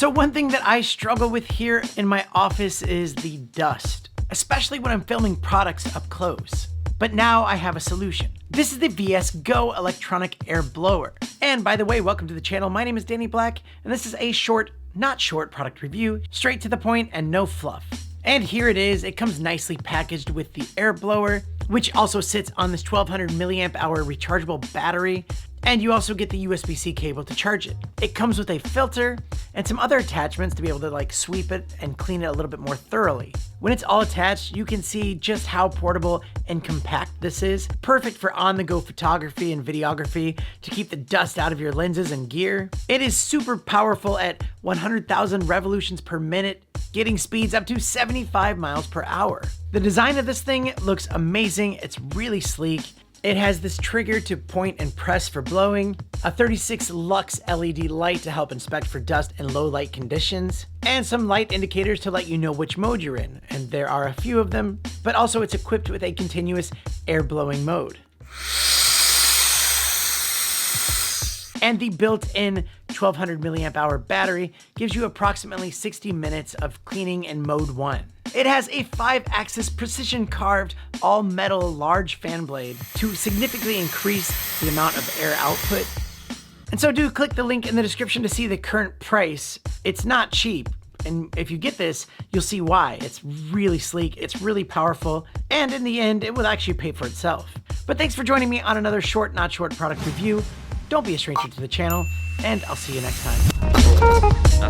So one thing that I struggle with here in my office is the dust, especially when I'm filming products up close. But now I have a solution. This is the VS Go electronic air blower. And by the way, welcome to the channel. My name is Danny Black, and this is a short, not short product review, straight to the point and no fluff. And here it is. It comes nicely packaged with the air blower, which also sits on this 1200 milliamp hour rechargeable battery. And you also get the USB-C cable to charge it. It comes with a filter and some other attachments to be able to like sweep it and clean it a little bit more thoroughly. When it's all attached, you can see just how portable and compact this is. Perfect for on-the-go photography and videography to keep the dust out of your lenses and gear. It is super powerful at 100,000 revolutions per minute, getting speeds up to 75 miles per hour. The design of this thing looks amazing. It's really sleek. It has this trigger to point and press for blowing, a 36 lux LED light to help inspect for dust in low light conditions, and some light indicators to let you know which mode you're in, and there are a few of them, but also it's equipped with a continuous air blowing mode. And the built-in 1200 milliamp hour battery gives you approximately 60 minutes of cleaning in mode 1. It has a 5-axis precision carved all metal large fan blade to significantly increase the amount of air output. And so do click the link in the description to see the current price. It's not cheap. And if you get this, you'll see why. It's really sleek, it's really powerful, and in the end, it will actually pay for itself. But thanks for joining me on another short, not short product review. Don't be a stranger to the channel, and I'll see you next time.